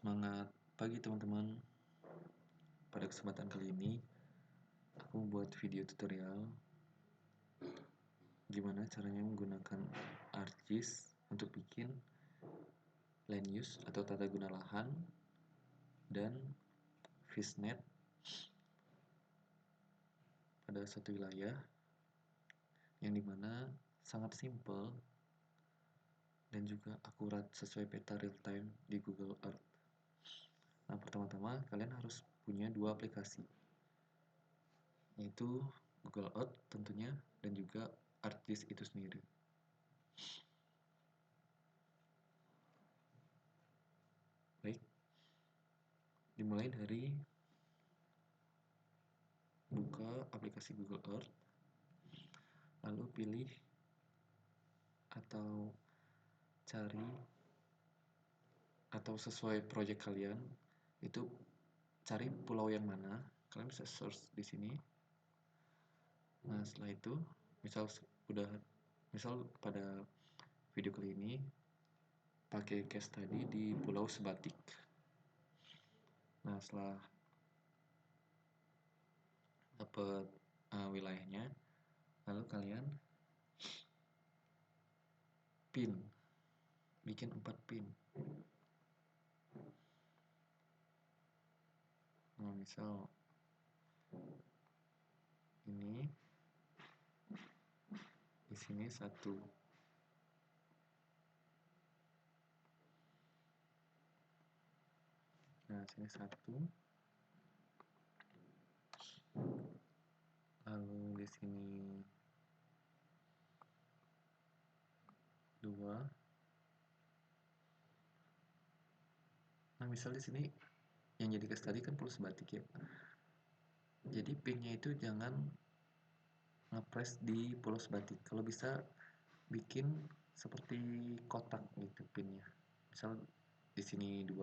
Semangat pagi teman-teman. Pada kesempatan kali ini aku buat video tutorial gimana caranya menggunakan ArcGIS untuk bikin land use atau tata guna lahan dan Fishnet pada suatu wilayah yang dimana sangat simple dan juga akurat sesuai peta real time di Google Earth. Nah, pertama-tama kalian harus punya dua aplikasi, yaitu Google Earth tentunya dan juga ArcGIS itu sendiri. Baik, dimulai dari buka aplikasi Google Earth, lalu pilih atau cari atau sesuai project kalian itu cari pulau yang mana. Kalian bisa search di sini. Nah, setelah itu misal pada video kali ini pakai case study di Pulau Sebatik. Nah, setelah dapat wilayahnya, lalu kalian bikin 4 pin. Nah, misal ini di sini 1. Nah, sini 1. Lalu di sini 2. Nah, misal di sini yang jadi case tadi kan Pulau Sebatik ya. Jadi pinnya itu jangan ngepres di Pulau Sebatik. Kalau bisa bikin seperti kotak gitu pinnya. Misal di sini 2.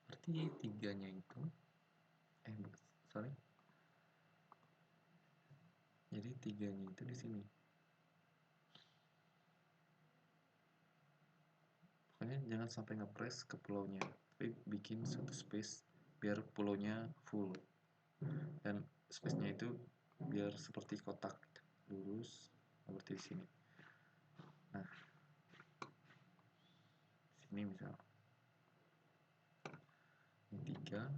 Berarti 3-nya itu sorry. Jadi 3-nya itu di sini. Pokoknya jangan sampai ngepres ke pulaunya, tapi bikin satu space biar pulaunya full. Dan space-nya itu biar seperti kotak lurus seperti di sini. Nah, sini misal ini 3.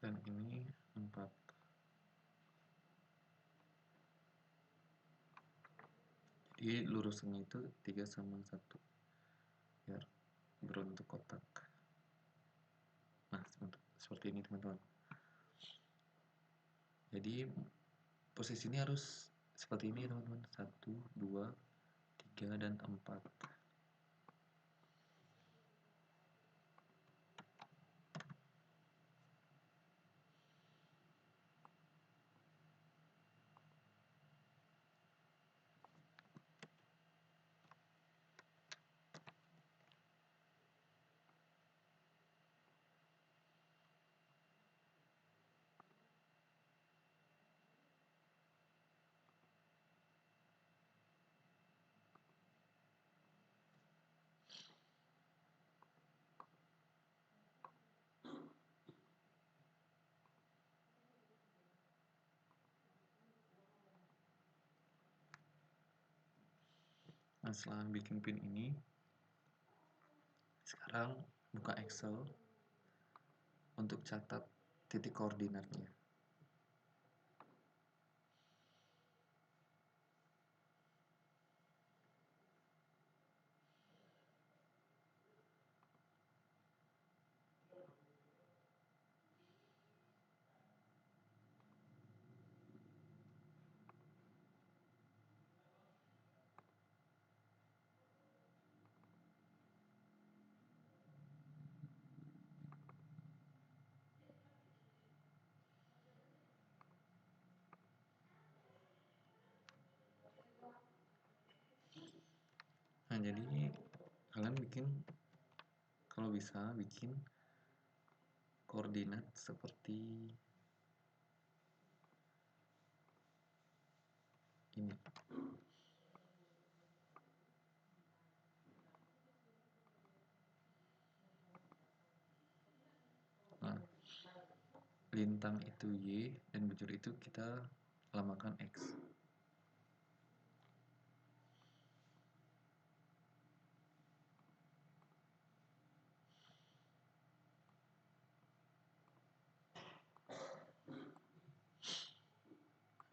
Dan ini 4. Jadi lurusnya itu 3 sama 1 biar berbentuk kotak. Nah, seperti ini teman-teman. Jadi posisinya harus seperti ini teman-teman. 1, 2, 3, dan 4. Nah, setelah bikin pin ini, sekarang buka Excel untuk catat titik koordinatnya. jadi kalian bikin, kalau bisa bikin koordinat seperti ini. Nah, lintang itu Y dan bujur itu kita lamakan X.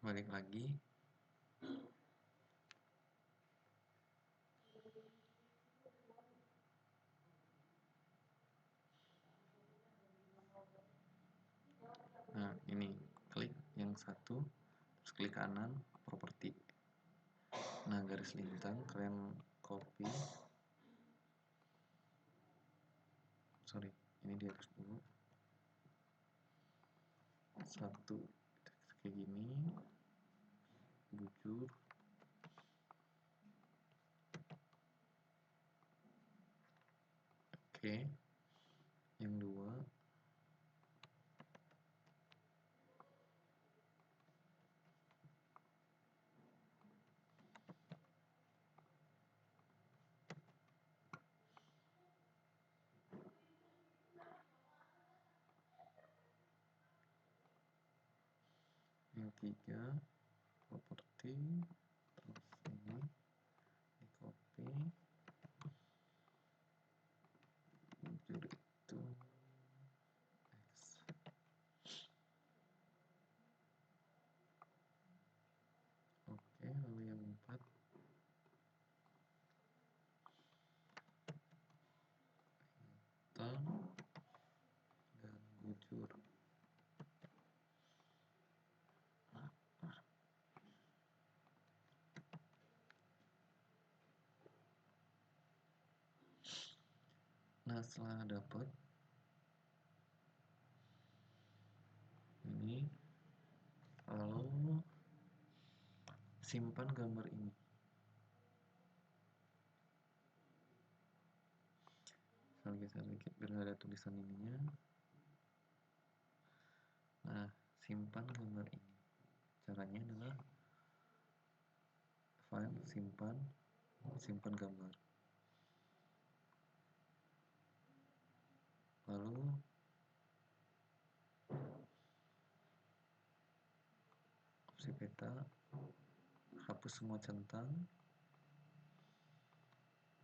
Balik lagi. Nah, ini klik yang satu, terus klik kanan, properti. Nah, garis lintang kalian copy. Sorry, ini dihapus dulu. Satu, kayak gini. Bujur. Oke. Yang dua. Yang tiga, properti. Terus ini di copy. Bujur itu X. Oke, lalu yang empat, lintang dan bujur. Nah, setelah dapat ini, lalu simpan gambar ini. Saya geser sedikit biar ada tulisan ininya. Nah, simpan gambar ini. Caranya adalah file, simpan gambar. Lalu opsi peta, hapus semua centang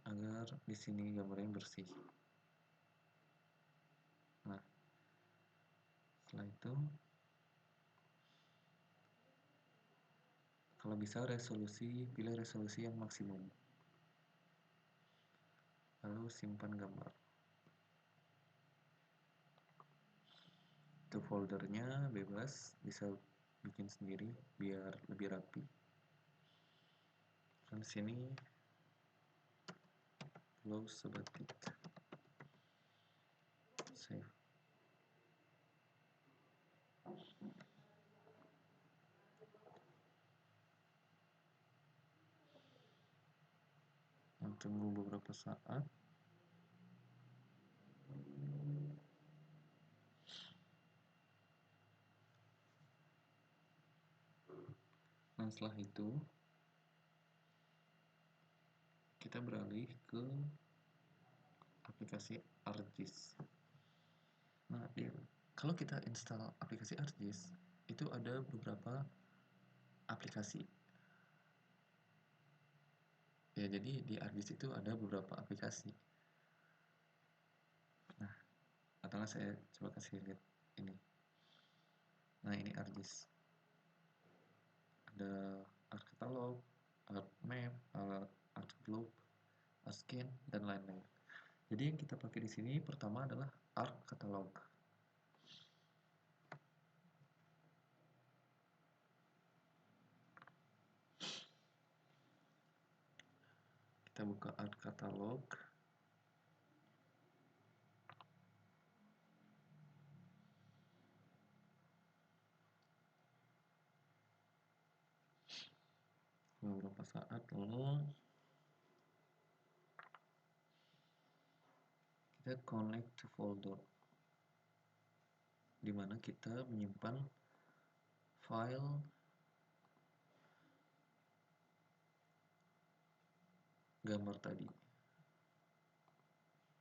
agar di sini gambarnya bersih. Nah, setelah itu kalau bisa pilih resolusi yang maksimum. Lalu simpan gambar. Itu foldernya bebas, bisa bikin sendiri biar lebih rapi. Dan sini close sebatik, save. Tunggu beberapa saat. Nah, setelah itu kita beralih ke aplikasi ArcGIS. Nah, kalau kita install aplikasi ArcGIS, itu ada beberapa aplikasi. Ya, jadi di ArcGIS itu ada beberapa aplikasi. Nah, katakanlah saya coba kasih lihat ini. Nah, ini ArcGIS. Ada ArcCatalog, ArcMap, ArcGlobe, ArcScan, dan lain-lain. Jadi yang kita pakai di sini pertama adalah ArcCatalog. Kita buka ArcCatalog. Beberapa saat lalu kita connect to folder, dimana kita menyimpan file gambar tadi.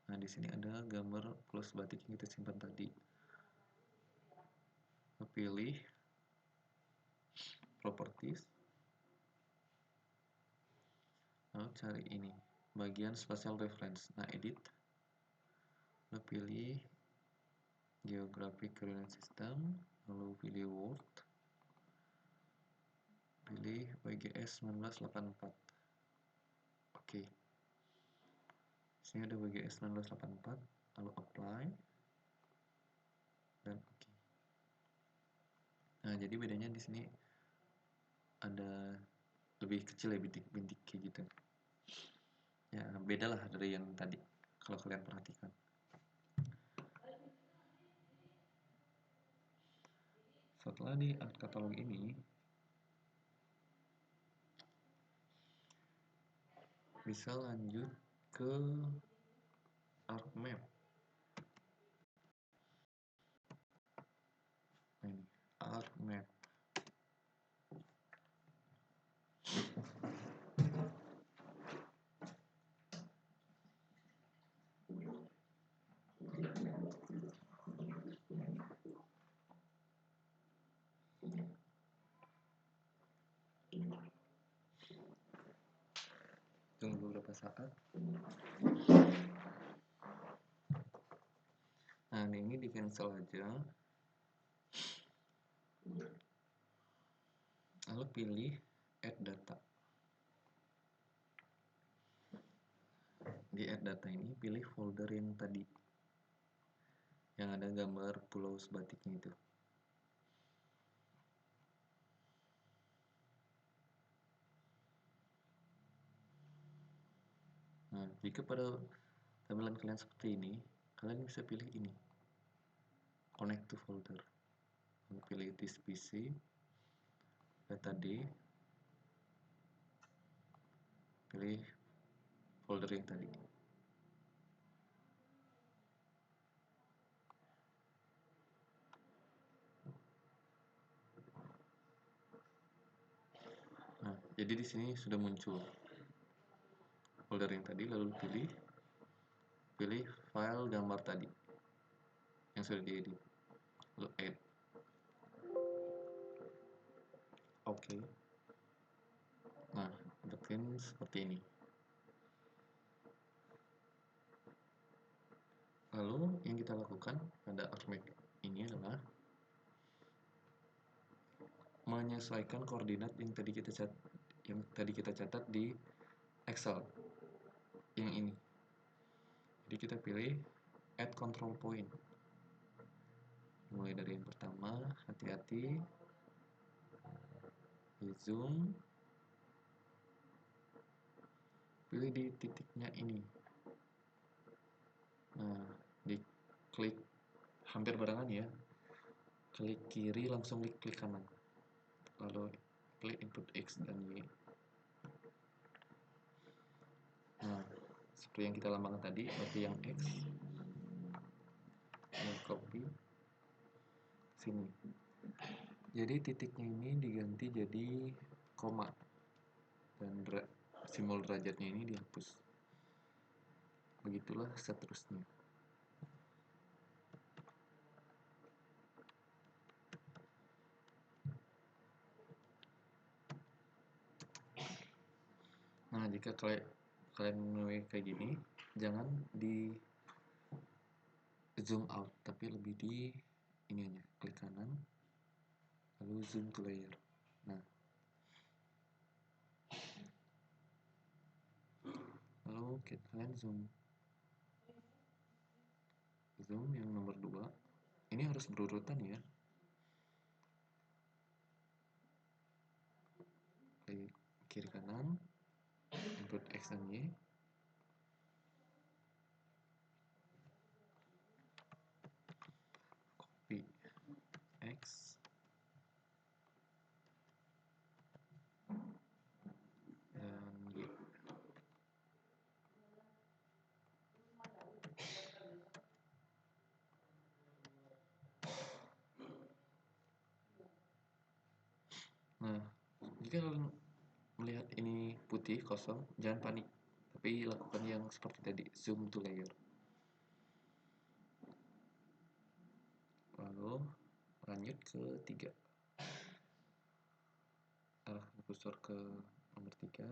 Nah, di sini ada gambar pulau sebatik yang kita simpan tadi. Kita pilih properties, lalu cari ini bagian spatial reference. Nah, edit, lalu pilih geographic coordinate system, lalu pilih world, pilih WGS 1984. Oke, sini ada WGS 1984, lalu apply dan oke. Nah, jadi bedanya di sini ada lebih kecil ya bintik-bintik kayak gitu. Ya, beda lah dari yang tadi kalau kalian perhatikan. Setelah di art catalog ini, bisa lanjut ke art map. Ini art map. Tunggu beberapa saat. Nah, ini di cancel aja. Lalu pilih add data. Di add data ini pilih folder yang tadi, yang ada gambar pulau sebatiknya itu. Nah, jika pada tampilan kalian seperti ini, kalian bisa pilih ini, connect to folder. Lalu pilih this PC, data D, pilih folder yang tadi. Nah, jadi di sini sudah muncul folder yang tadi, lalu pilih file gambar tadi yang sudah diedit, lalu add. Oke. Nah, bentuknya seperti ini. Lalu yang kita lakukan pada ArcMap ini adalah menyesuaikan koordinat yang tadi kita catat di Excel yang ini. Jadi kita pilih add control point. Mulai dari yang pertama, hati-hati, di zoom, pilih di titiknya ini. Nah, di klik hampir barengan ya, klik kiri langsung klik kanan, lalu klik input X dan Y. Nah, seperti yang kita lambangkan tadi, berarti yang X, ini copy sini. Jadi titiknya ini diganti jadi koma dan simbol derajatnya ini dihapus. Begitulah seterusnya. Nah, jika kalian menulis kayak gini, jangan di zoom out, tapi lebih di ini aja, klik kanan, lalu zoom to layer. Nah, lalu kalian zoom yang nomor 2. Ini harus berurutan ya. Klik kiri kanan, input X dan Y. Copy X dan Y. Nah, jika kalian melihat ini putih kosong, jangan panik, tapi lakukan yang seperti tadi, zoom to layer. Lalu lanjut ke 3, arahkan kursor ke nomor 3.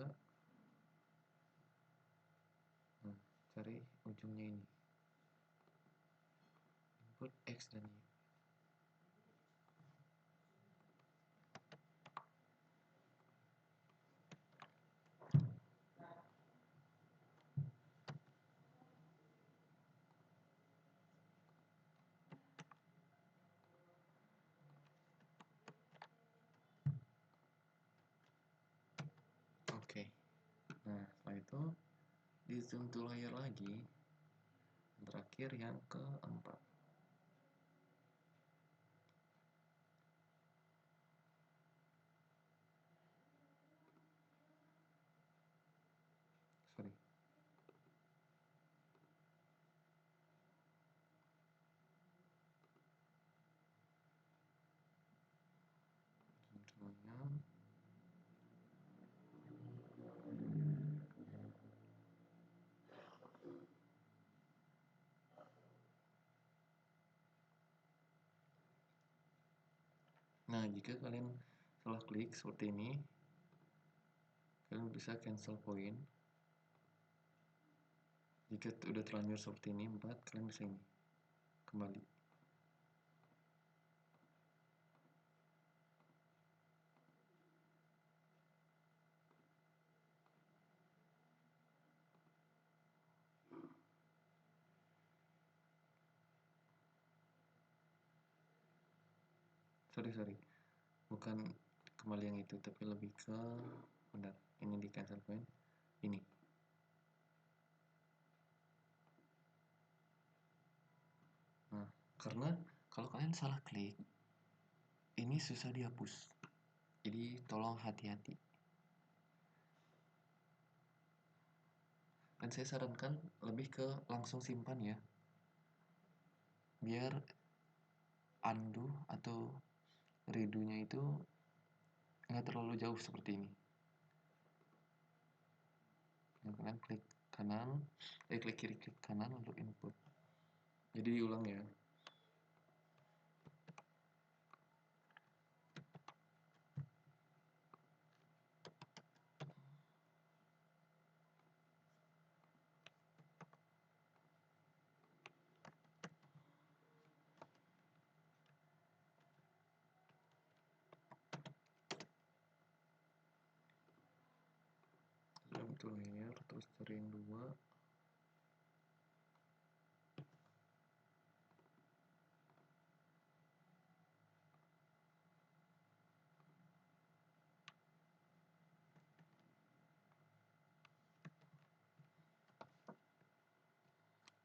Nah, cari ujungnya ini, input X dan Y. Oke. Nah, setelah itu di zoom to layer lagi, terakhir yang keempat. Sorry. Zoom to layer. Nah, jika kalian salah klik seperti ini, kalian bisa cancel point. Jika udah terlanjur seperti ini 4, kalian bisa ini kembali. Sorry, bukan kembali yang itu, tapi lebih ke bentar, ini di cancel point ini. Nah, karena kalau kalian salah klik, ini susah dihapus, jadi tolong hati-hati. Dan saya sarankan lebih ke langsung simpan ya, biar undo atau redo-nya itu nggak terlalu jauh seperti ini. Yang kalian klik kanan, klik kiri, klik kanan untuk input. Jadi diulang ya. Zoom to layer, terus cari yang 2.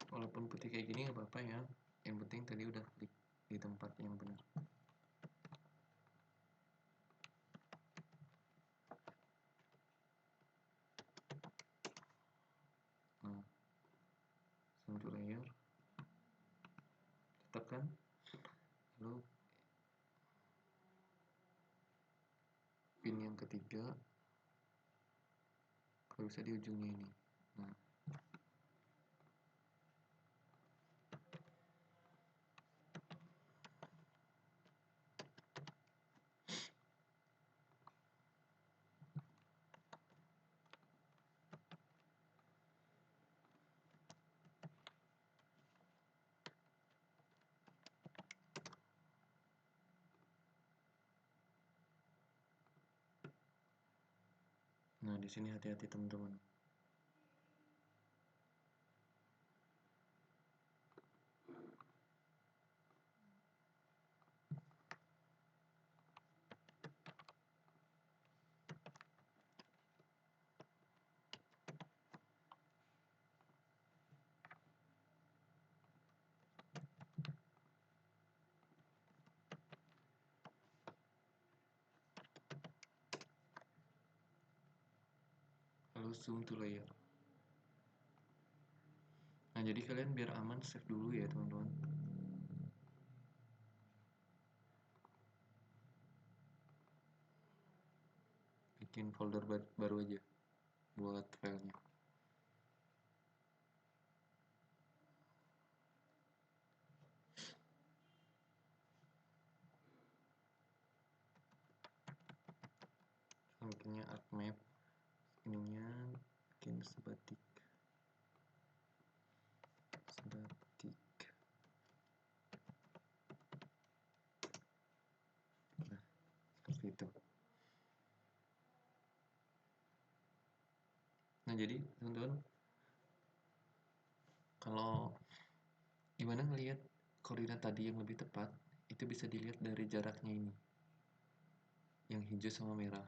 Walaupun putih kayak gini nggak apa-apa ya, yang penting tadi udah klik di tempat yang benar. Nah, zoom to layer, tekan, lalu pin yang ketiga, kalau bisa di ujungnya ini. Nah, nah di sini hati-hati teman-teman. Lalu zoom to layer. Nah, jadi kalian biar aman save dulu ya teman-teman. bikin folder baru aja buat filenya. Bikinnya artmap, ininya bikin sebatik. Nah, seperti itu. Nah, jadi teman-teman, kalau gimana ngelihat koordinat tadi yang lebih tepat, itu bisa dilihat dari jaraknya ini, yang hijau sama merah.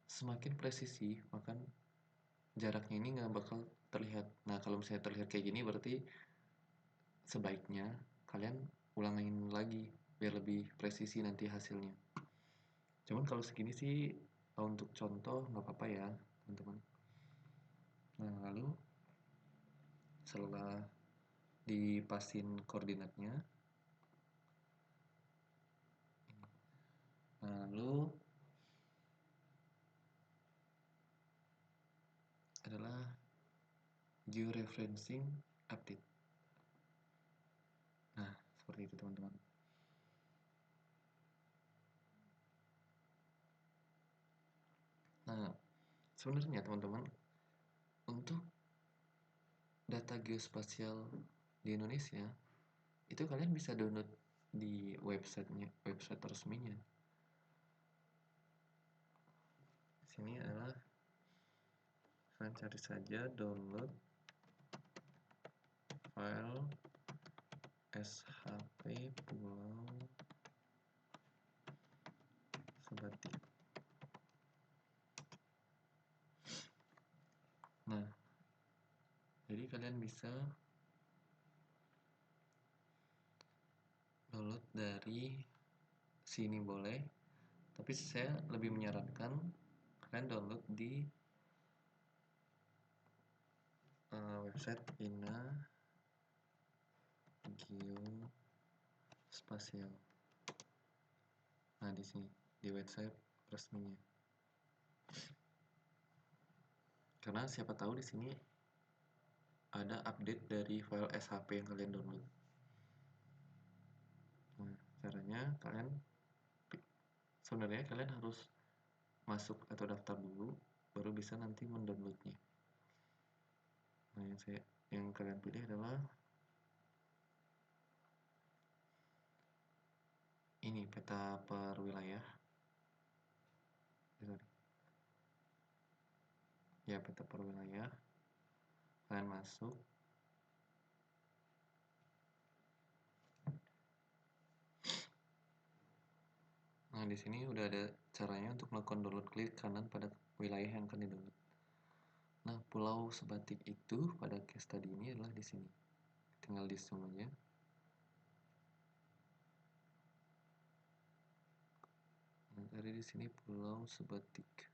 Semakin presisi, maka jaraknya ini nggak bakal terlihat. Nah, kalau misalnya terlihat kayak gini, berarti sebaiknya kalian ulangin lagi biar lebih presisi nanti hasilnya. Cuman kalau segini sih untuk contoh nggak apa-apa ya teman-teman. Nah, lalu setelah dipasin koordinatnya, lalu adalah georeferencing update. Nah, seperti itu teman-teman. Nah, sebenarnya teman-teman, untuk data geospasial di Indonesia itu kalian bisa download di website resminya. Sini adalah kalian cari saja download file SHP Pulau Sebatik. Nah, jadi kalian bisa download dari sini boleh, tapi saya lebih menyarankan kalian download di website INA Geospasial. Nah, di sini di website resminya. Karena siapa tahu di sini ada update dari file SHP yang kalian download. Nah, caranya sebenarnya kalian harus masuk atau daftar dulu, baru bisa nanti mendownloadnya. Nah, yang kalian pilih adalah ini, peta per wilayah. Ya, peta per wilayah. Kalian masuk. Nah, di sini udah ada caranya untuk melakukan download. Klik kanan pada wilayah yang akan di-download. Nah, Pulau Sebatik itu pada case tadi ini adalah di sini. Tinggal di zoom aja. Nah, dari di sini Pulau Sebatik.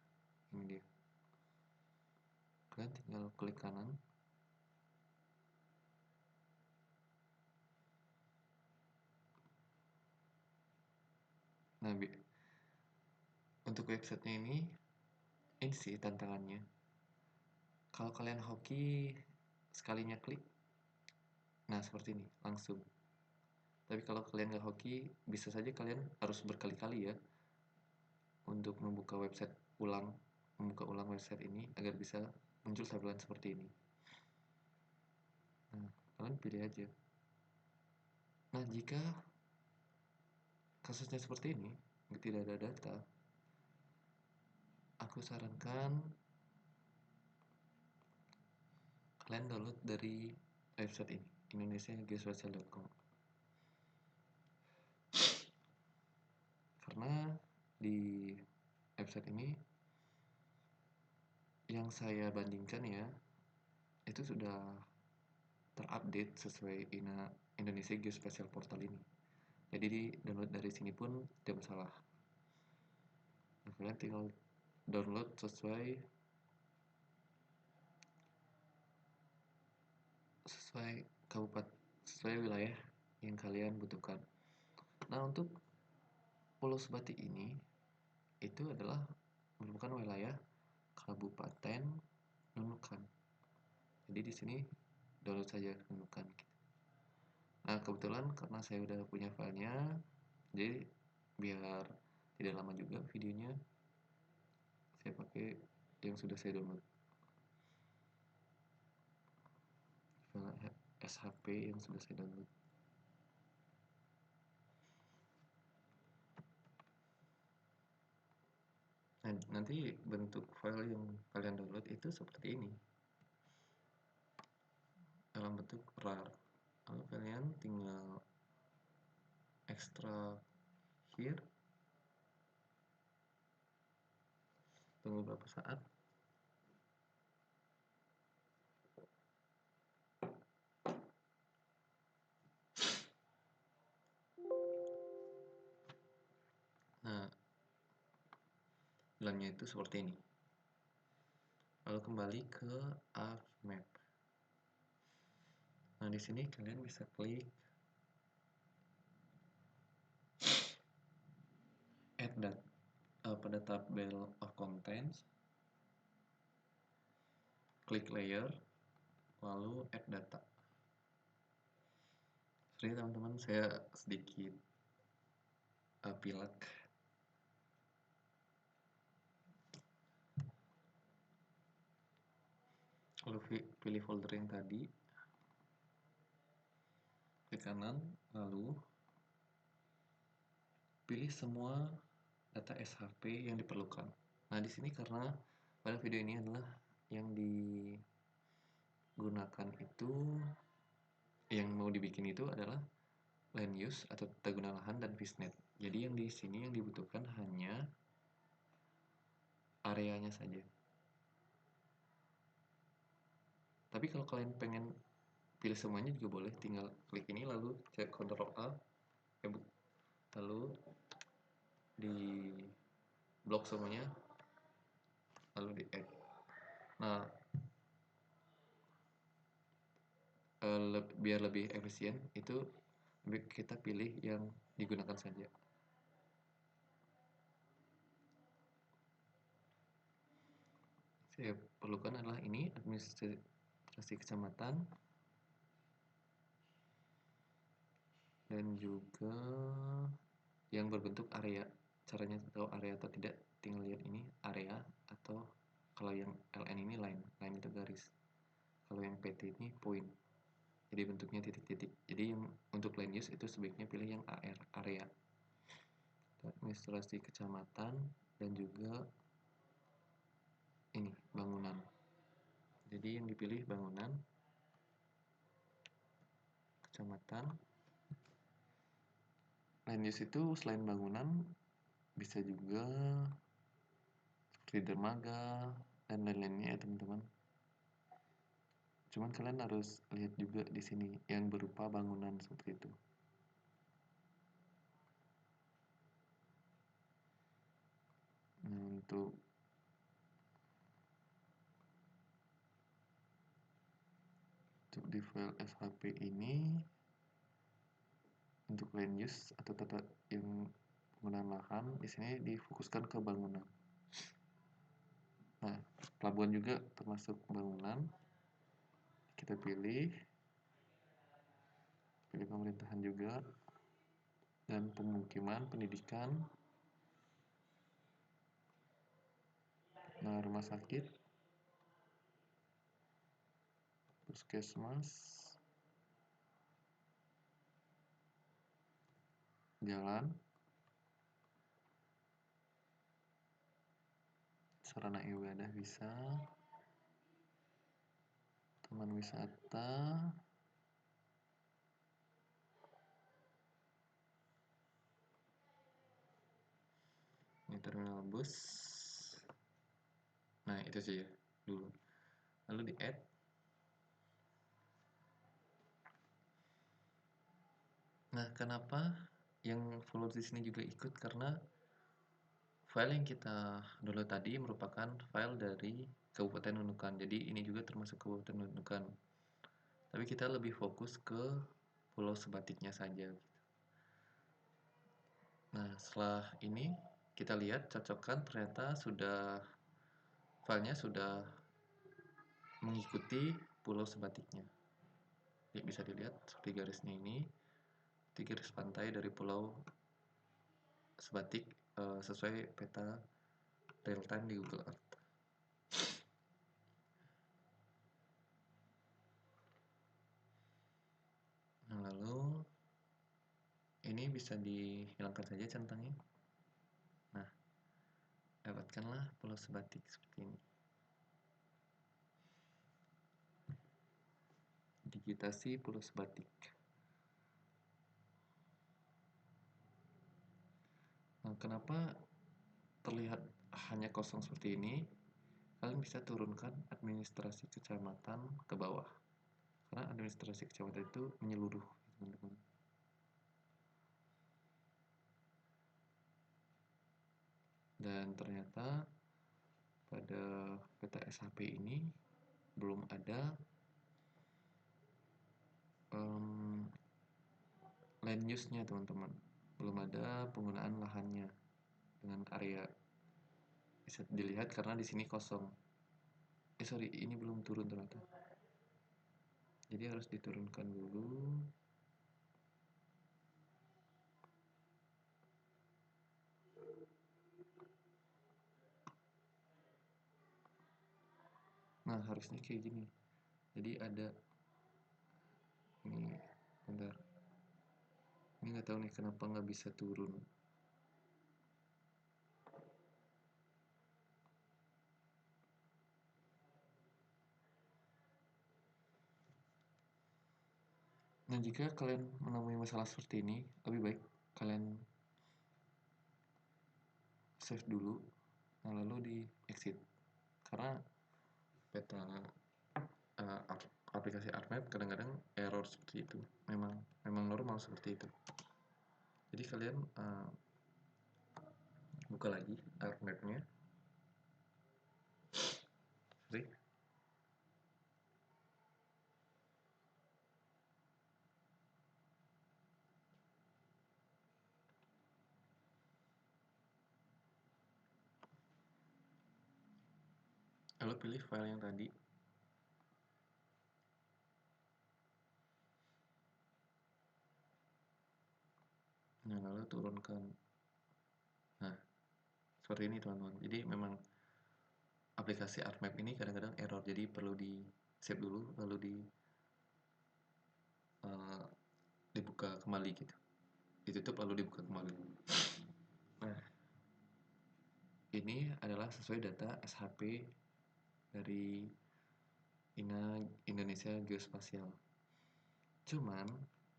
Ini dia. Kalian tinggal klik kanan. Nah, untuk websitenya ini sih tantangannya. Kalau kalian hoki sekalinya klik, nah seperti ini langsung. Tapi kalau kalian nggak hoki, bisa saja kalian harus berkali-kali ya untuk membuka ulang website ini agar bisa muncul tampilan seperti ini. Nah, kalian pilih aja. Nah, jika kasusnya seperti ini, tidak ada data, aku sarankan kalian download dari website ini, indonesiageospatial.com. Karena di website ini yang saya bandingkan ya, itu sudah terupdate sesuai Indonesia Geospatial Portal ini. Jadi di download dari sini pun tidak masalah. Nah, kalian tinggal download sesuai kabupaten, sesuai wilayah yang kalian butuhkan. Nah, untuk Pulau Sebatik ini itu adalah merupakan wilayah Kabupaten Nunukan. Jadi di sini download saja Nunukan. Nah, kebetulan karena saya udah punya filenya, jadi biar tidak lama juga videonya, saya pakai yang sudah saya download. File SHP yang sudah saya download. Nah, nanti bentuk file yang kalian download itu seperti ini, dalam bentuk RAR. Lalu kalian tinggal extract here, tunggu beberapa saat. Nah, jalannya itu seperti ini. Lalu kembali ke ArcMap. Nah, di sini kalian bisa klik add pada tabel of contents, klik layer, lalu add data. Sorry teman-teman, saya sedikit pilek. Lalu pilih folder yang tadi, klik kanan, lalu pilih semua data SHP yang diperlukan. Nah, di sini karena pada video ini adalah yang digunakan itu, yang mau dibikin itu adalah land use atau tata guna lahan dan Visnet. Jadi yang di sini yang dibutuhkan hanya areanya saja. Tapi kalau kalian pengen pilih semuanya juga boleh, tinggal klik ini lalu Ctrl A, lalu di blok semuanya, lalu di add. Nah, biar lebih efisien itu kita pilih yang digunakan saja. Saya perlukan adalah ini, administrasi kecamatan, dan juga yang berbentuk area. Caranya tahu area atau tidak, tinggal lihat ini area, atau kalau yang LN ini line itu garis, kalau yang PT ini point, jadi bentuknya titik-titik. Jadi yang untuk land use itu sebaiknya pilih yang AR, area, administrasi kecamatan, dan juga ini bangunan. Jadi yang dipilih bangunan, kecamatan. Land use itu selain bangunan bisa juga seperti dermaga dan lain-lainnya ya teman-teman. Cuman kalian harus lihat juga di sini yang berupa bangunan seperti itu. Nah, untuk di file SHP ini untuk land use atau tata yang penggunaan lahan di sini difokuskan ke bangunan. Nah, pelabuhan juga termasuk bangunan. Kita pilih pemerintahan juga, dan pemukiman, pendidikan. Nah, rumah sakit, puskesmas, jalan, sarana ibadah bisa, taman wisata, ini terminal bus. Nah, itu saja dulu. Lalu di add. Nah, kenapa yang follow di sini juga ikut? Karena file yang kita download tadi merupakan file dari Kabupaten Nunukan. Jadi ini juga termasuk Kabupaten Nunukan. Tapi kita lebih fokus ke Pulau Sebatiknya saja. Nah, setelah ini Kita lihat, cocokkan, ternyata filenya sudah mengikuti pulau sebatiknya. Jadi bisa dilihat seperti garisnya ini, di garis pantai dari pulau sebatik sesuai peta real time di Google Earth. Nah, lalu ini bisa dihilangkan saja centangnya. Nah, dapatkanlah pulau sebatik seperti ini. Digitasi pulau sebatik. Nah, kenapa terlihat hanya kosong seperti ini? Kalian bisa turunkan administrasi kecamatan ke bawah. Karena administrasi kecamatan itu menyeluruh, teman-teman. Dan ternyata pada peta SHP ini belum ada land use-nya, teman-teman. Belum ada penggunaan lahannya dengan area. Bisa dilihat karena di sini kosong. Sorry, ini belum turun ternyata. Jadi harus diturunkan dulu. Nah, harusnya kayak gini. Jadi ada ini, bentar. Ini nggak tahu nih kenapa nggak bisa turun. Nah, jika kalian menemui masalah seperti ini, lebih baik kalian save dulu, nah lalu di exit. Karena peta aplikasi ArcMap kadang-kadang error seperti itu. Memang normal seperti itu. Jadi kalian buka lagi ArcMap-nya. Sorry. Lalu pilih file yang tadi. Nah, lalu turunkan. Nah, seperti ini, teman-teman. Jadi memang aplikasi ArcMap ini kadang-kadang error, jadi perlu di save dulu, lalu dibuka kembali gitu. Ditutup lalu dibuka kembali. Nah, ini adalah sesuai data SHP dari Indonesia Geospasial. Cuman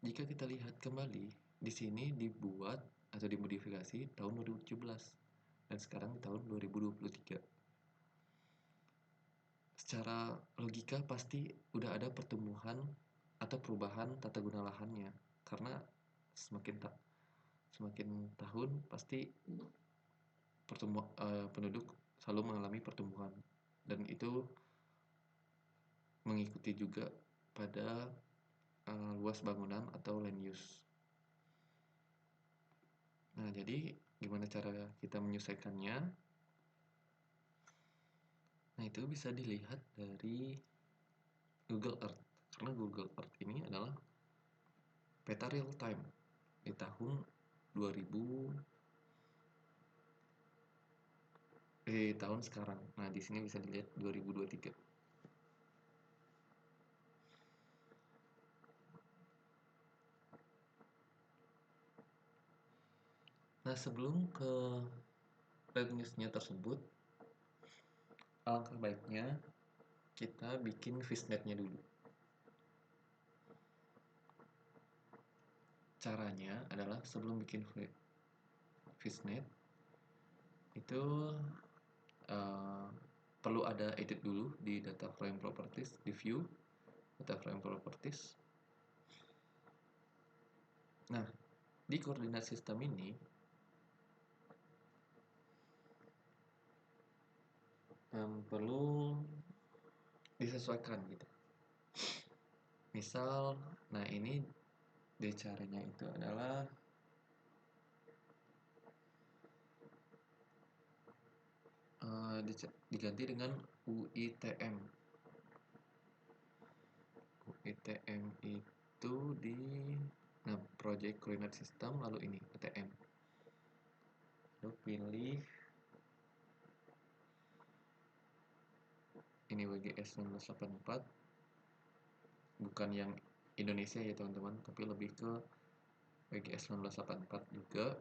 jika kita lihat kembali, di sini dibuat atau dimodifikasi tahun 2017 dan sekarang di tahun 2023. Secara logika pasti udah ada pertumbuhan atau perubahan tata guna lahannya, karena semakin tahun pasti penduduk selalu mengalami pertumbuhan, dan itu mengikuti juga pada luas bangunan atau land use. Nah, jadi gimana cara kita menyelesaikannya? Nah, itu bisa dilihat dari Google Earth. Karena Google Earth ini adalah peta real time di tahun 2000 tahun sekarang. Nah, di sini bisa dilihat 2023. Nah, sebelum ke land use-nya tersebut, alangkah baiknya kita bikin visnet-nya dulu. Caranya adalah sebelum bikin visnet itu perlu ada edit dulu di data frame properties, di view data frame properties. Nah, di koordinat sistem ini perlu disesuaikan gitu. Misal, nah ini caranya itu adalah diganti dengan UITM. UITM itu di Project Coordinate System, lalu ini UTM. Lalu pilih ini WGS 1984, bukan yang Indonesia ya teman-teman, tapi lebih ke WGS 1984 juga.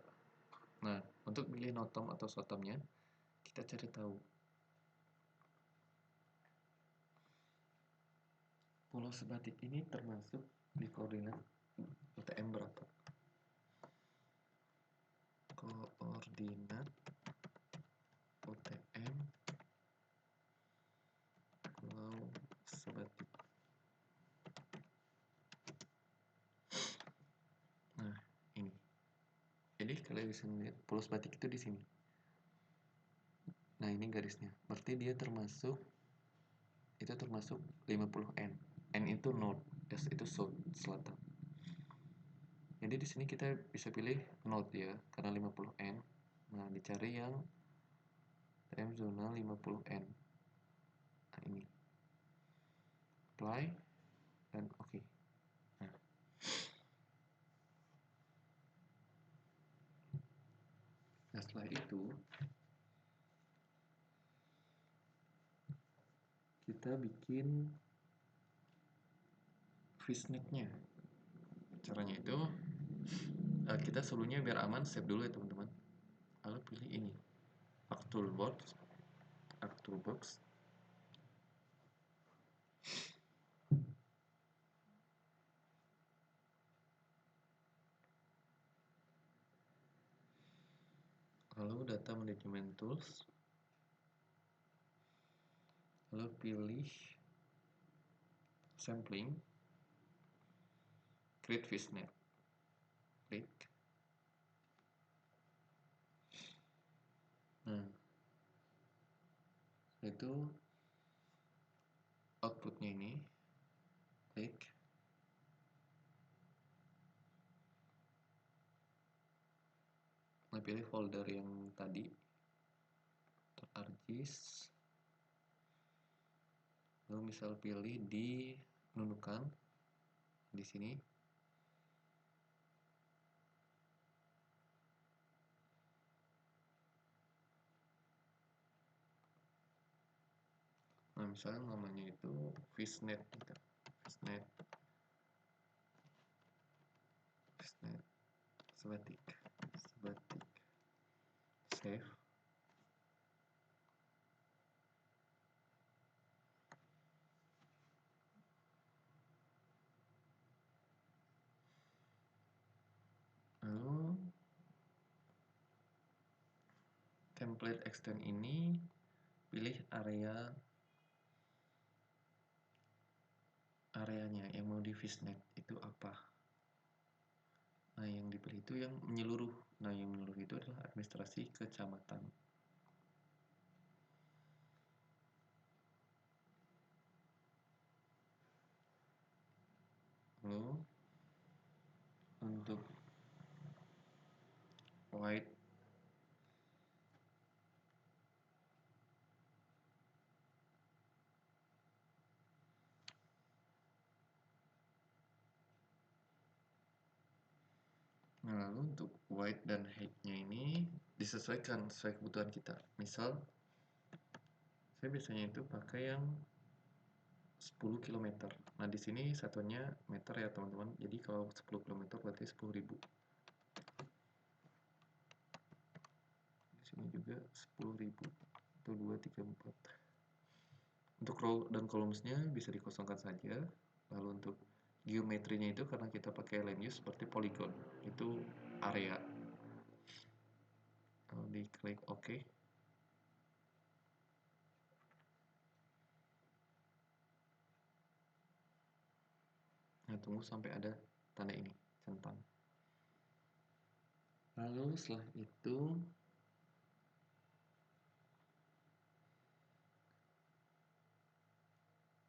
Nah, untuk pilih notam atau sotamnya, kita cari tahu pulau sebatik ini termasuk di koordinat UTM berapa. Koordinat UTM pulau sebatik. Nah, ini. Jadi kalian bisa melihat pulau sebatik itu di sini. Nah, ini garisnya. Berarti dia termasuk 50 N. N itu north, S itu south, selatan. Jadi di sini kita bisa pilih north ya, karena 50 N. Nah, dicari yang time zona 50 N. Nah, ini. Apply dan oke. Nah, setelah itu kita bikin fishnet-nya. Caranya itu kita sebelumnya biar aman save dulu ya teman-teman. Lalu pilih ini, ArcToolbox. Lalu data management tools. Lalu pilih sampling, create fishnet, klik. Nah, itu outputnya ini, klik. Nah, pilih folder yang tadi, ArcGIS. Lalu misal pilih di Nunukan, di sini. Nah, misalnya namanya itu fishnet gitu. Fishnet sebatik. Save. Lalu template extend ini pilih areanya yang mau di fishnet itu apa. Nah, yang dipilih itu yang menyeluruh. Nah, yang menyeluruh itu adalah administrasi kecamatan. Lalu untuk white lalu untuk white dan height-nya ini disesuaikan sesuai kebutuhan kita. Misal saya biasanya itu pakai yang 10 km. Nah, di sini satuannya meter ya teman-teman. Jadi kalau 10 km berarti 10.000. Di sini juga 10.000. 1, 2, 3, 4. Untuk row dan columns-nya bisa dikosongkan saja. Lalu untuk geometrinya itu karena kita pakai land use seperti polygon, itu area. Lalu diklik OK. Nah, tunggu sampai ada tanda ini, centang. Lalu setelah itu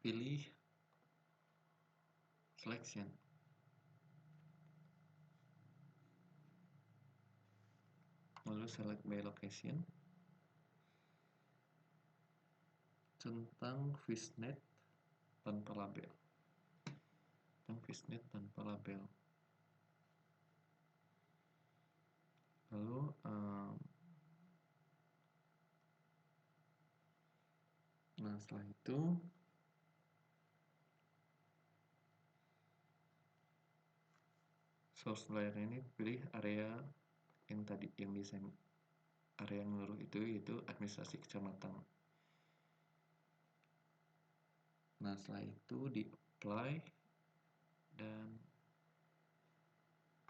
pilih selection. Lalu select by location. tentang fishnet tanpa label. Lalu nah setelah itu source layer ini pilih area yang tadi yang desain area yang menyeluruh itu yaitu administrasi kecamatan. Nah setelah itu di apply dan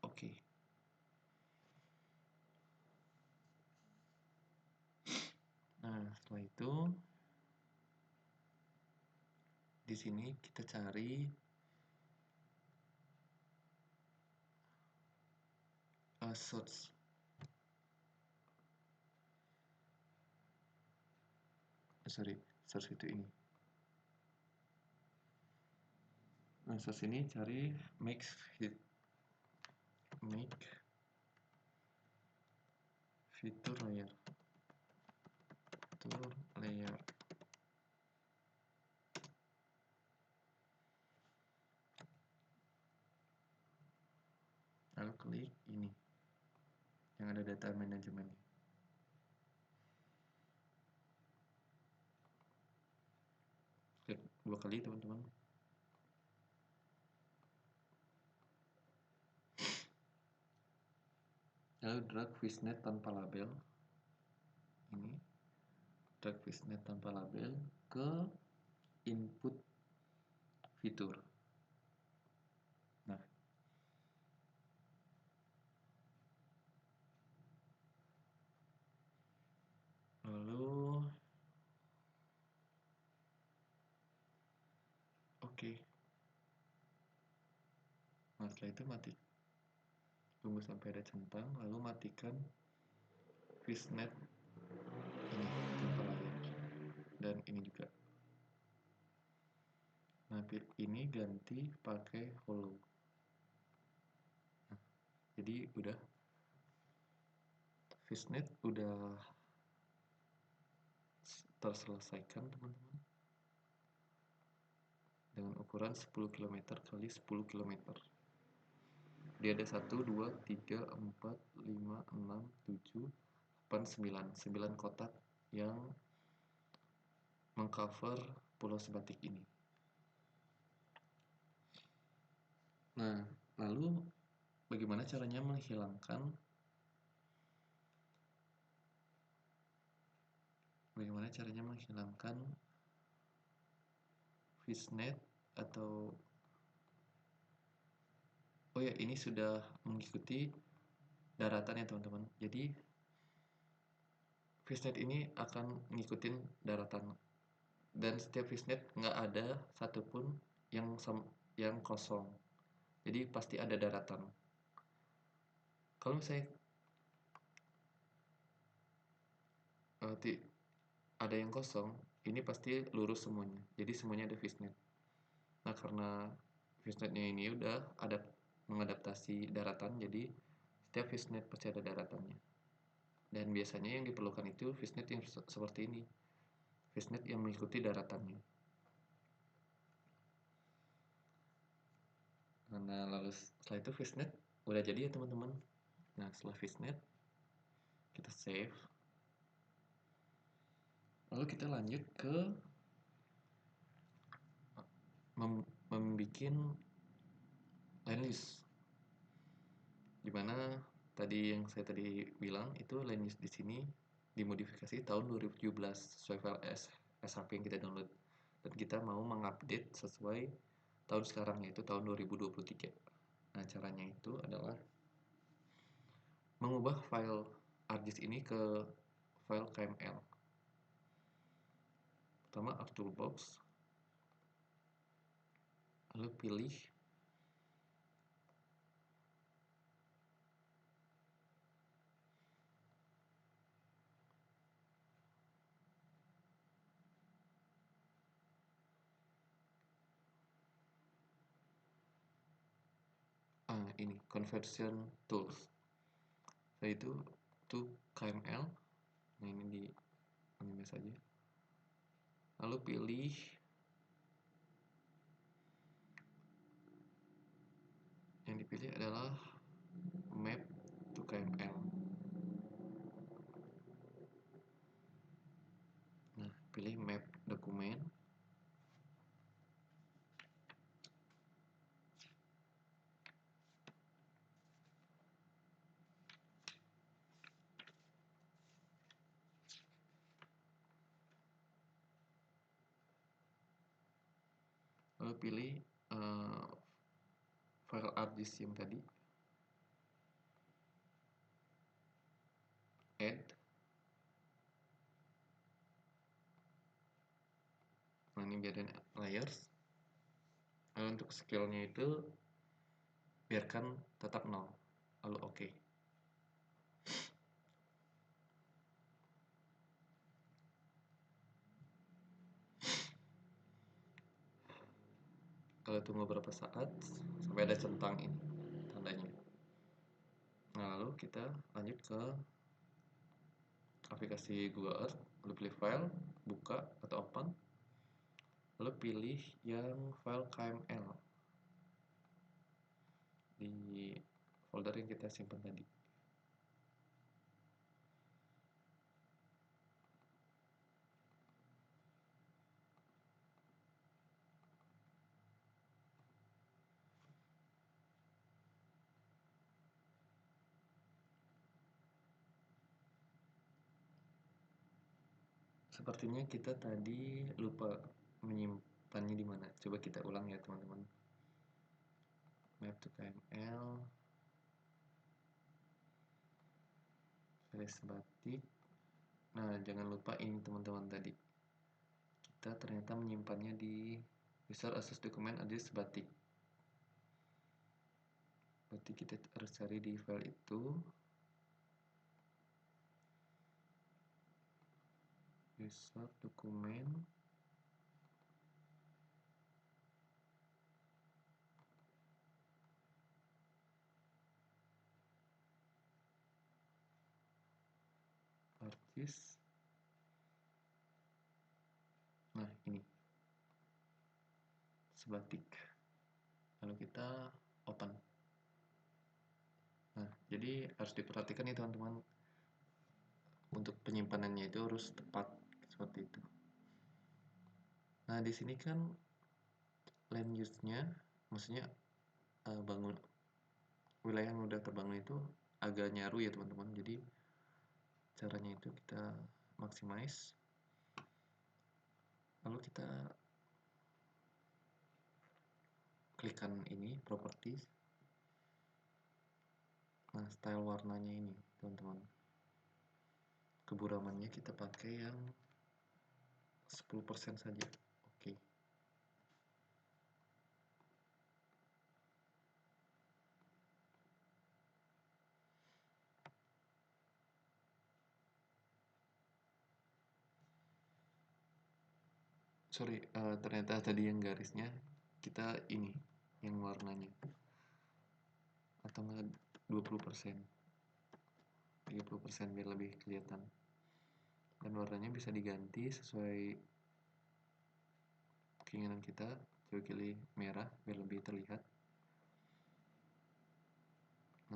oke. Nah setelah itu di sini kita cari source. Source itu ini. Nah source ini cari make fitur layer. Lalu klik ini yang ada data manajemennya. Klik 2 kali teman-teman. Lalu drag fishnet tanpa label. Ini drag fishnet tanpa label ke input fitur. Nah, lalu oke. Nah setelah itu mati. Tunggu sampai ada centang, lalu matikan fishnet ini tanpa label dan ini juga. Nah ini ganti pakai hollow. Nah, jadi udah fishnet udah terselesaikan teman-teman dengan ukuran 10 km kali 10 km. Dia ada 1, 2, 3, 4, 5, 6, 7, 8, 9 kotak yang mengcover pulau sebatik ini. Nah, lalu bagaimana caranya menghilangkan fishnet atau oh ya ini sudah mengikuti daratan ya teman-teman. Jadi fishnet ini akan ngikutin daratan dan setiap fishnet nggak ada satupun yang kosong. Jadi pasti ada daratan. Kalau misalnya ada yang kosong, ini pasti lurus semuanya. Jadi semuanya ada fishnet. Nah karena fishnetnya ini udah mengadaptasi daratan, jadi setiap fishnet pasti ada daratannya. Dan biasanya yang diperlukan itu fishnet yang seperti ini, fishnet yang mengikuti daratannya. Nah lalu setelah itu fishnet udah jadi ya teman-teman. Nah setelah fishnet kita save, lalu kita lanjut ke membuat line list, dimana tadi yang saya tadi bilang itu line list di sini dimodifikasi tahun 2017 sesuai file SHP yang kita download, dan kita mau mengupdate sesuai tahun sekarang yaitu tahun 2023. Nah caranya itu adalah mengubah file ArcGIS ini ke file KML. Pertama ArcToolbox, lalu pilih ini conversion tools. Setelah itu to KML. Nah ini di anime saja. lalu pilih yang dipilih adalah map to KML. Nah, pilih map dokumen. Lalu pilih file ArcGIS yang tadi, add. Nah, ini biarin layers. Lalu untuk scale-nya itu biarkan tetap 0. Lalu oke. Kalau tunggu beberapa saat sampai ada centang ini tandanya. Nah, lalu kita lanjut ke aplikasi Google Earth, lalu pilih file, buka atau open, lalu pilih yang file KML di folder yang kita simpan tadi. Sepertinya kita tadi lupa menyimpannya di mana. Coba kita ulang ya, teman-teman. Map to KML, file batik. Nah, jangan lupa ini teman-teman tadi. Kita ternyata menyimpannya di user access dokumen address batik. Berarti kita harus cari di file itu. User dokumen. ArcGIS. Nah, ini. Sebatik. Lalu kita open. Nah, jadi harus diperhatikan ya teman-teman. Untuk penyimpanannya itu harus tepat seperti itu. Nah, di sini kan land use-nya, maksudnya bangun wilayah yang udah terbangun itu agak nyaru ya teman-teman. Jadi caranya itu kita maximize, lalu kita klikkan ini properties. Nah, style warnanya ini teman-teman, keburamannya kita pakai yang 10% saja. Oke. Sorry, ternyata tadi yang garisnya kita ini yang warnanya, atau enggak 20%, 30% biar lebih kelihatan. Dan warnanya bisa diganti sesuai keinginan kita. Coba pilih merah biar lebih terlihat.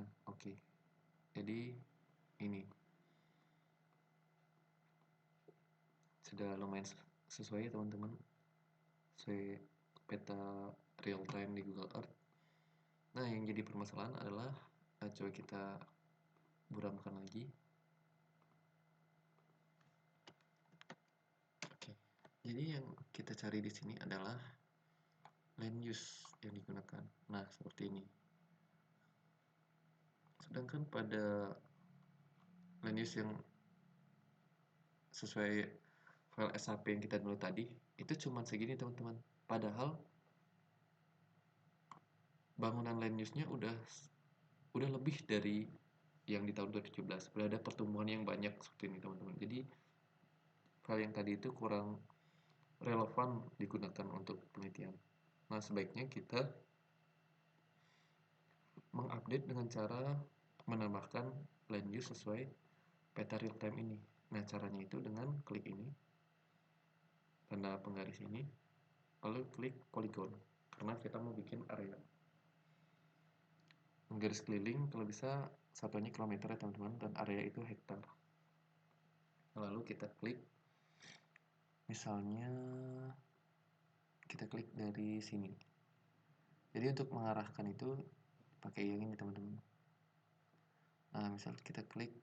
Nah, oke. Jadi ini sudah lumayan sesuai ya teman-teman, sesuai peta real time di Google Earth. Nah, yang jadi permasalahan adalah coba kita buramkan lagi. Oke. Jadi yang kita cari di sini adalah land use yang digunakan. Nah, seperti ini. Sedangkan pada land use yang sesuai file SAP yang kita dulu tadi, itu cuma segini teman-teman. Padahal bangunan land use-nya udah lebih dari yang di tahun 2017. Udah ada pertumbuhan yang banyak seperti ini teman-teman. Jadi file yang tadi itu kurang relevan digunakan untuk penelitian. Nah, sebaiknya kita mengupdate dengan cara menambahkan land use sesuai peta real time ini. Nah, caranya itu dengan klik ini. tanda penggaris ini, lalu klik polygon karena kita mau bikin area. Garis keliling kalau bisa satuannya kilometer ya teman-teman, dan area itu hektar. Lalu kita klik, misalnya kita klik dari sini. Jadi untuk mengarahkan itu pakai yang ini teman-teman. Nah, misal kita klik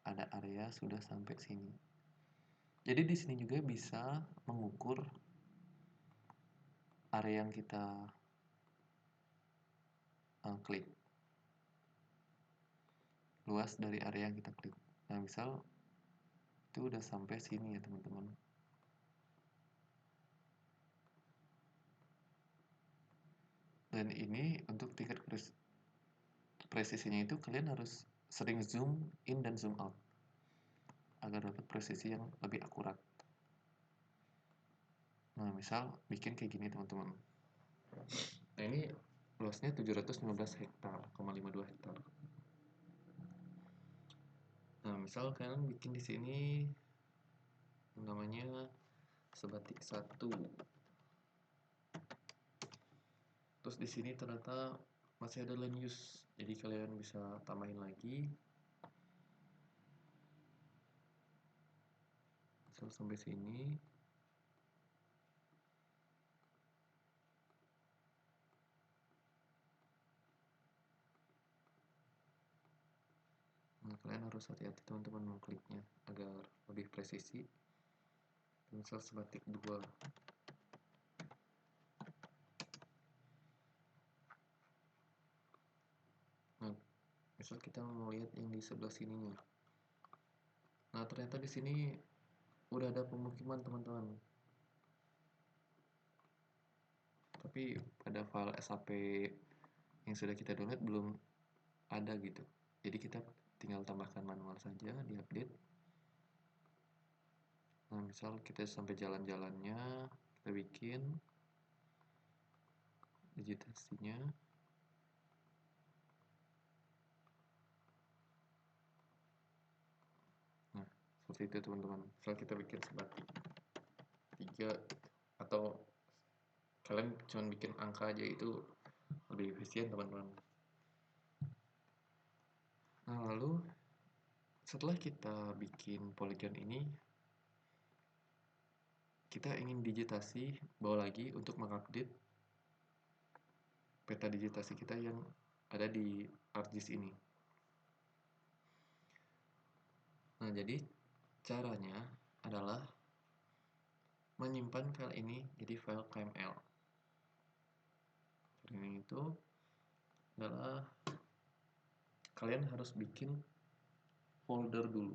ada area sudah sampai sini. Jadi di sini juga bisa mengukur area yang kita klik, luas dari area yang kita klik. Nah, misal itu udah sampai sini ya teman-teman. Dan ini untuk tingkat presisinya itu kalian harus sering zoom in dan zoom out agar dapat presisi yang lebih akurat. Nah, misal bikin kayak gini teman-teman. Nah, ini luasnya 715 hektar, 52 hektar. Nah, misal kalian bikin di sini namanya sebatik 1. Terus di sini ternyata masih ada land use, jadi kalian bisa tambahin lagi. Misal sampai sini. Nah, kalian harus hati-hati teman-teman mengkliknya agar lebih presisi. Misal sebatik 2. Nah, misal kita mau lihat yang di sebelah sininya. Nah, ternyata di sini udah ada pemukiman teman-teman. Tapi pada file SAP yang sudah kita download belum ada gitu. Jadi kita tinggal tambahkan manual saja di update. Nah, misal kita sampai jalan-jalannya, kita bikin digitasinya. Nah, seperti itu teman-teman. Misal kita bikin sebatik 3 atau kalian cuma bikin angka aja, itu lebih efisien teman-teman. Nah, lalu setelah kita bikin polygon ini, kita ingin digitasi bawa lagi untuk mengupdate peta digitasi kita yang ada di ArcGIS ini. Nah, jadi caranya adalah menyimpan file ini jadi file KML. Ini itu adalah kalian harus bikin folder dulu.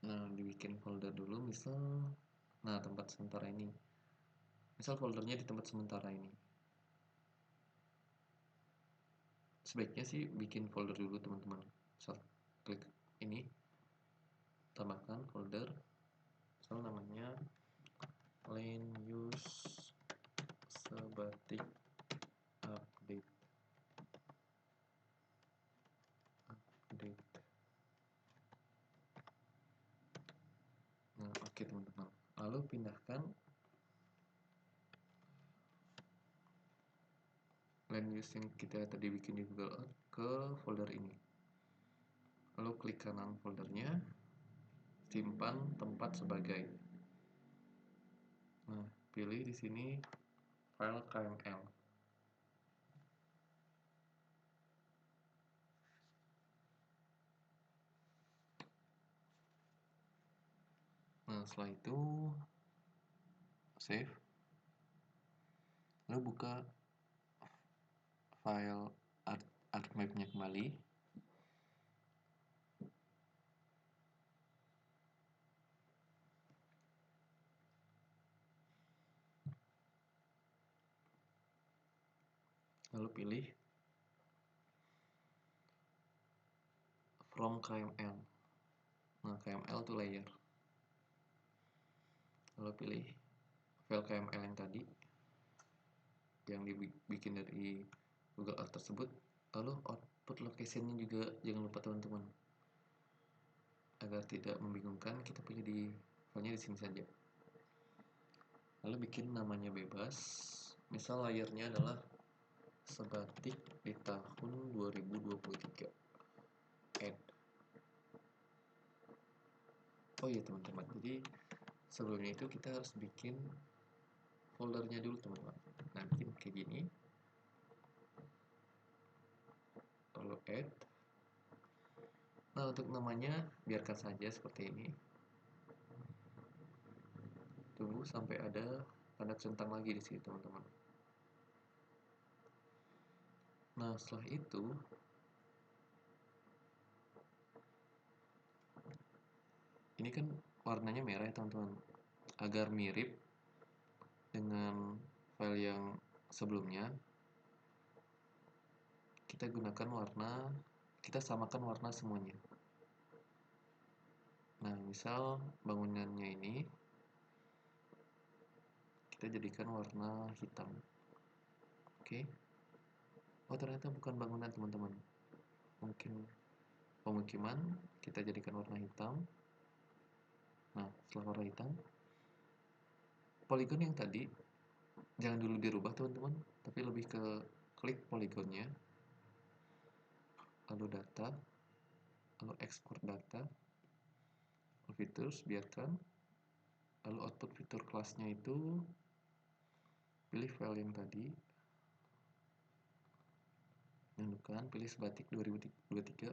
Nah, dibikin folder dulu, misal, nah tempat sementara ini. Misal foldernya di tempat sementara ini. Sebaiknya sih bikin folder dulu teman-teman. Misal klik ini, tambahkan folder, misal namanya land use sebatik update. Nah, oke teman-teman. Lalu pindahkan land use yang kita tadi bikin di Google Earth ke folder ini. Lalu klik kanan foldernya, simpan tempat sebagai. Nah, pilih di sini file KML. Nah, setelah itu save. Lalu buka file ArcMap-nya kembali. Lalu pilih from KML. Nah, KML itu layer. Lalu pilih file KML yang tadi yang dibikin dari Google Earth tersebut. Lalu output location licennya juga jangan lupa teman-teman. Agar tidak membingungkan, kita pilih di filenya di sini saja. Lalu bikin namanya bebas. Misal layarnya adalah sebatik di tahun 2023. Add. Oh iya teman-teman, jadi sebelumnya itu kita harus bikin foldernya dulu teman-teman. Nah, bikin kayak gini. Lalu add. Nah, untuk namanya biarkan saja seperti ini. Tunggu sampai ada tanda centang lagi di sini teman-teman. Nah, setelah itu ini kan warnanya merah ya teman-teman. Agar mirip dengan file yang sebelumnya, kita gunakan warna, kita samakan warna semuanya. Nah, misal bangunannya ini kita jadikan warna hitam. Oke. Oh, ternyata bukan bangunan teman-teman. Mungkin pemukiman, kita jadikan warna hitam. Nah, setelah warna hitam, poligon yang tadi jangan dulu dirubah teman-teman, tapi lebih ke klik poligonnya, lalu data, lalu export data, lalu features biarkan, lalu output fitur kelasnya itu pilih file yang tadi, nyundukan, pilih sebatik 2023.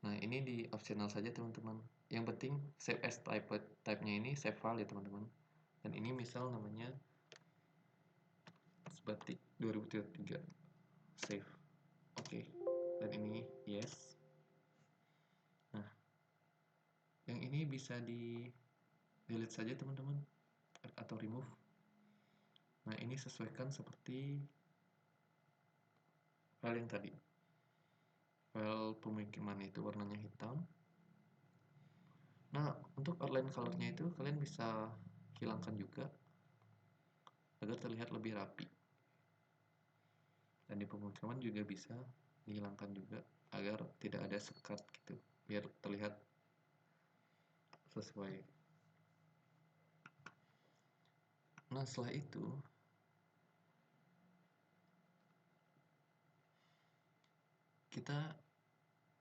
Nah, ini di optional saja teman-teman. Yang penting save as type-nya ini save file ya teman-teman. Dan ini misal namanya sebatik 2023 save. Oke. Dan ini yes. Nah, yang ini bisa di delete saja teman-teman atau remove. Nah, ini sesuaikan seperti file yang tadi. File pemukiman itu warnanya hitam. Nah, untuk outline colornya itu kalian bisa hilangkan juga agar terlihat lebih rapi. Dan di pemukiman juga bisa dihilangkan juga agar tidak ada sekat gitu, biar terlihat sesuai. Nah, setelah itu kita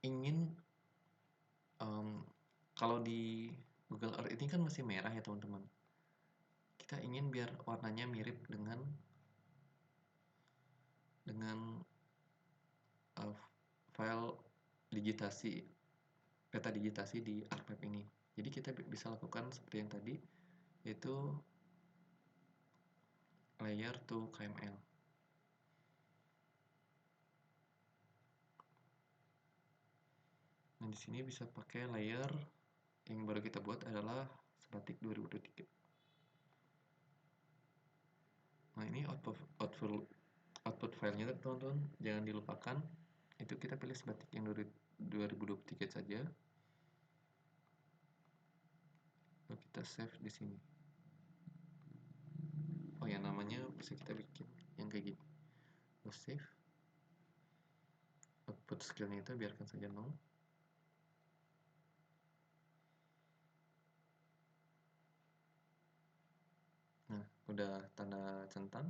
ingin kalau di Google Earth ini kan masih merah ya teman-teman. Kita ingin biar warnanya mirip dengan file digitasi, peta digitasi di ArcMap ini. Jadi kita bisa lakukan seperti yang tadi, yaitu layer to KML. Nah, di sini bisa pakai layer yang baru kita buat adalah sebatik 2023. Nah, ini output filenya teman-teman, jangan dilupakan. Itu kita pilih sebatik yang 2023 saja. Lalu kita save di sini. Oh ya, namanya bisa kita bikin yang kayak gini. Lalu save. Output scale-nya itu biarkan saja 0. Nah, udah tanda centang.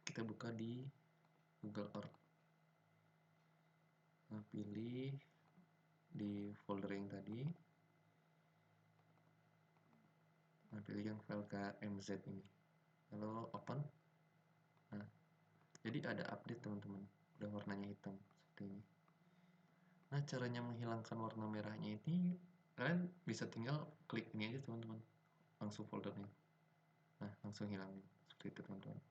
Kita buka di Google Earth. Nah, pilih di folder yang tadi. Nah, pilih yang file KMZ ini. Lalu open. Nah, jadi ada update teman-teman. Udah warnanya hitam seperti ini. Nah, caranya menghilangkan warna merahnya ini kalian bisa tinggal klik ini aja teman-teman, langsung foldernya. Nah, langsung hilangin seperti itu teman-teman.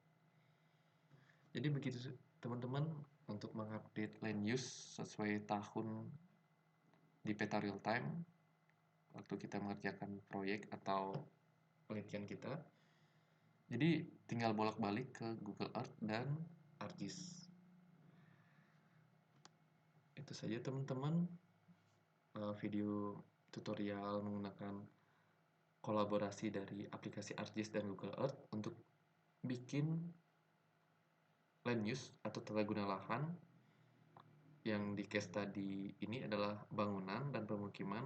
Jadi begitu teman-teman untuk mengupdate land use sesuai tahun di peta real time waktu kita mengerjakan proyek atau penelitian kita. Jadi tinggal bolak-balik ke Google Earth dan ArcGIS. Itu saja teman-teman video tutorial menggunakan kolaborasi dari aplikasi ArcGIS dan Google Earth untuk bikin land use atau tata guna lahan Yang di case tadi ini adalah bangunan dan pemukiman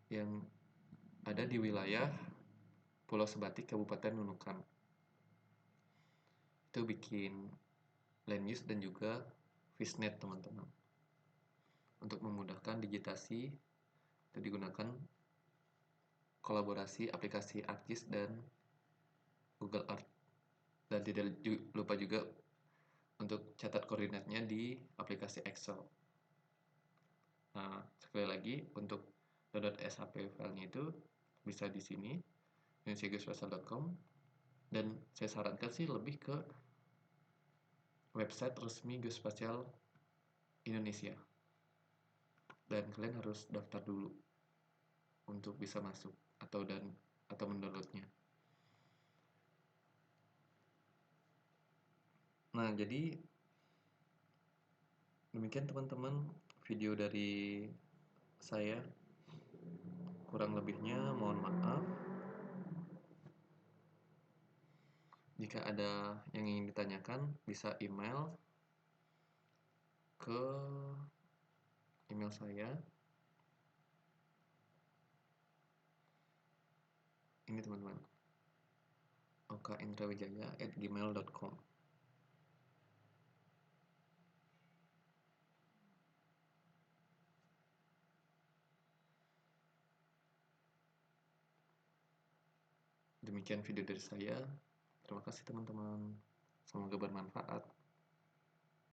yang ada di wilayah Pulau Sebatik, Kabupaten Nunukan. Itu bikin land use dan juga Visnet, teman-teman. Untuk memudahkan digitasi, itu digunakan kolaborasi aplikasi ArcGIS dan Google Earth. Dan tidak lupa juga untuk catat koordinatnya di aplikasi Excel. Nah, sekali lagi untuk download SHP filenya itu bisa di sini indonesiageospatial.com, dan saya sarankan sih lebih ke website resmi Geospasial Indonesia, dan kalian harus daftar dulu untuk bisa masuk atau mendownloadnya. Nah, jadi demikian teman-teman video dari saya. Kurang lebihnya mohon maaf. Jika ada yang ingin ditanyakan, bisa email ke email saya. Ini teman-teman, okaindrawijaya@gmail.com. Demikian video dari saya. Terima kasih teman-teman. Semoga bermanfaat.